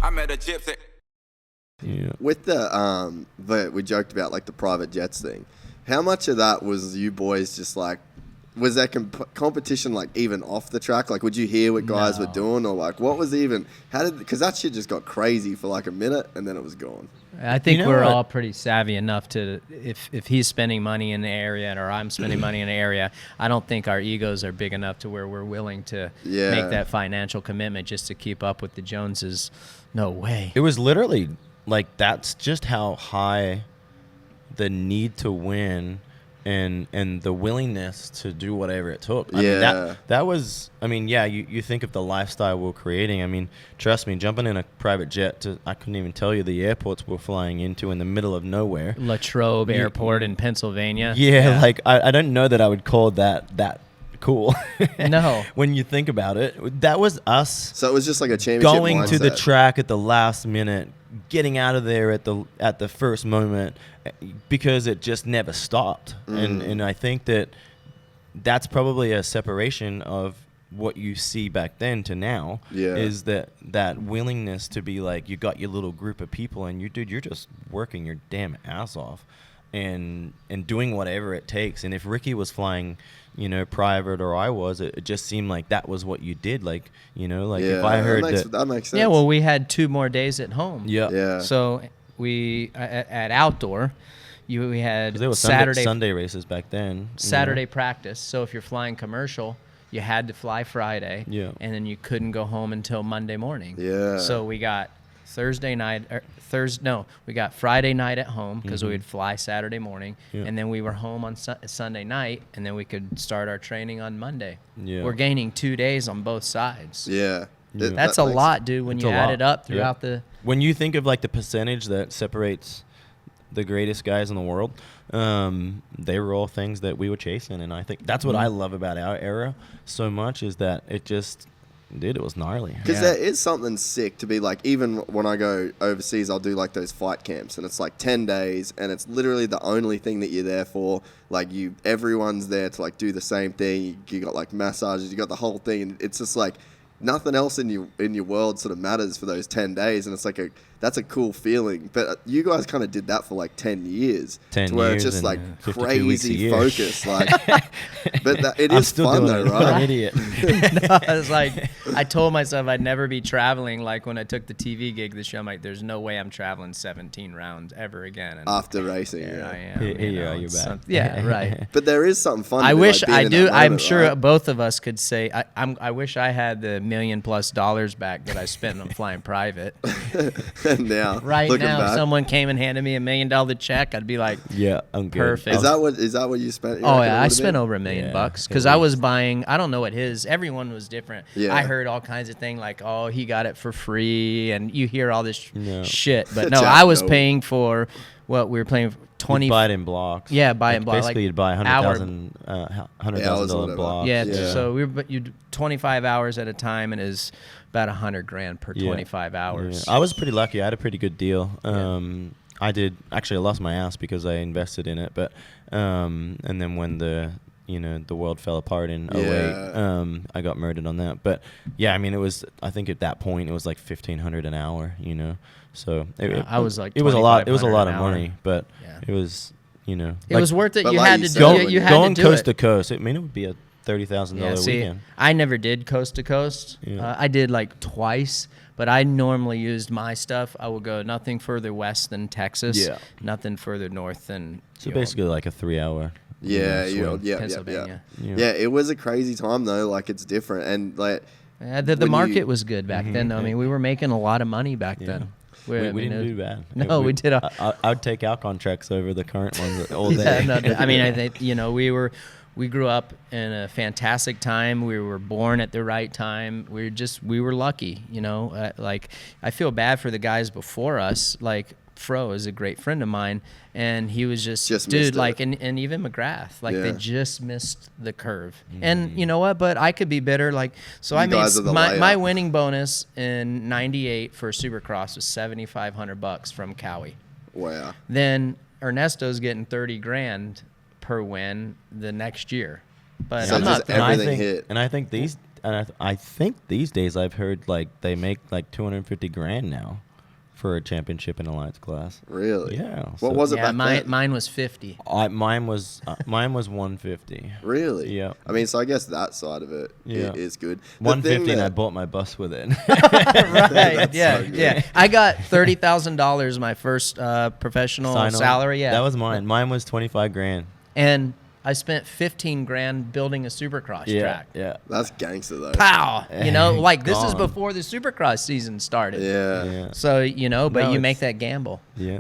I met a gypsy. Yeah. With the we joked about like the private jets thing. How much of that was you boys just like? Was there competition like even off the track? Like, would you hear what guys were doing, or like what was even? How did? Because that shit just got crazy for like a minute and then it was gone. I think we're all pretty savvy enough to, if he's spending money in the area or I'm spending money in the area, I don't think our egos are big enough to where we're willing to make that financial commitment just to keep up with the Joneses. No way. It was literally like that's just how high the need to win and the willingness to do whatever it took. I mean, that was, I mean, yeah, you think of the lifestyle we're creating. I mean, trust me, jumping in a private jet to, I couldn't even tell you the airports we're flying into in the middle of nowhere. Latrobe Airport in Pennsylvania. Yeah, like I don't know that I would call that cool. No. When you think about it, that was us. So it was just like a championship going mindset. to the track at the last minute, getting out of there at the first moment, because it just never stopped. And I think that's probably a separation of what you see back then to now. Is that willingness to be like, you got your little group of people and you're just working your damn ass off and doing whatever it takes. And if Ricky was flying, private, or I was, it just seemed like that was what you did. Like, if I heard that makes sense. Yeah, well, we had 2 more days at home. Yeah. So we at outdoor, we had there was Sunday races back then. Saturday practice. So if you're flying commercial, you had to fly Friday. Yeah. And then you couldn't go home until Monday morning. Yeah. So we got we got Friday night at home because we would fly Saturday morning, and then we were home on Sunday night, and then we could start our training on Monday. Yeah. We're gaining 2 days on both sides. Yeah. That's a lot, dude, when you add it up throughout the... When you think of like the percentage that separates the greatest guys in the world, they were all things that we were chasing, and I think that's what I love about our era so much, is that it just... Dude, it was gnarly. Because there is something sick to be like, even when I go overseas, I'll do like those fight camps, and it's like 10 days, and it's literally the only thing that you're there for. Like everyone's there to like do the same thing. You got like massages, you got the whole thing, and it's just like nothing else in your world sort of matters for those 10 days, and it's like that's a cool feeling. But you guys kind of did that for like 10 years. 10 to where years it's just like crazy focus. Like, but it is fun though, right? I'm an idiot. No, I was like, I told myself I'd never be traveling. Like when I took the TV gig this year, I'm like, there's no way I'm traveling 17 rounds ever again. And after racing, I am. You're back. Yeah, right. But there is something fun. I wish like I in do. that I'm moment, sure right? both of us could say, I wish I had the $1 million+ back that I spent on flying private. And now, right looking now, back, if someone came and handed me $1 million check, I'd be like, yeah, I'm good. Perfect. Is that what you spent? Oh yeah, I spent over $1 million because I was buying. I don't know what everyone was different. Yeah. I heard all kinds of things like, oh, he got it for free, and you hear all this shit. But no, I was paying for what we were paying for 20. You'd buy it in blocks. Yeah, buy it in blocks. Basically, you'd buy $100,000 block. Yeah, so you'd 25 hours at a time, and is about $100,000 per 25 hours. Yeah. I was pretty lucky. I had a pretty good deal. I lost my ass because I invested in it, but and then when the world fell apart in 2008, I got murdered on that. But yeah, I mean, I think at that point it was like $1,500 an hour, so I was like, it was a lot of hour. money, but it was, it was worth it. You like had you to said, do it. You had going to do coast it. to coast. I mean, it would be a $30,000 weekend. I never did coast to coast. I did like twice, but I normally used my stuff. I would go nothing further west than Texas, nothing further north than basically like a 3-hour. Pennsylvania. Yeah, it was a crazy time though. Like it's different, and like the market was good back then. Though. I mean, we were making a lot of money back then. We didn't do bad. No, we did. I'd take our contracts over the current ones all day. I mean, I think we grew up in a fantastic time. We were born at the right time. We were lucky. Like I feel bad for the guys before us. Like Fro is a great friend of mine, and he was just dude. Like and even McGrath, like they just missed the curve. And you know what? But I could be bitter. Like so, I made my winning bonus in '98 for Supercross was $7,500 from Cowie. Wow. Then Ernesto's getting $30,000 per win the next year. But So I'm not. everything hit. And I think and I think these days I've heard like they make like $250,000 now for a championship in Alliance class. Really? Yeah. What was it Yeah, back then? mine was 50. Mine was 150. Really? Yeah. I mean, so I guess that side of it Yeah. is good. The 150, thing and I that- bought my bus with it. Right. Yeah. so good. Yeah. I got $30,000 my first professional Sign on. salary. Yeah. That was mine. Mine was $25,000. And I spent $15,000 building a Supercross Yeah. track. Yeah. That's gangster though. Pow! You know, like this is Gone. before the Supercross season started. Yeah. Yeah. So, you know, but No, you it's- make that gamble. Yeah.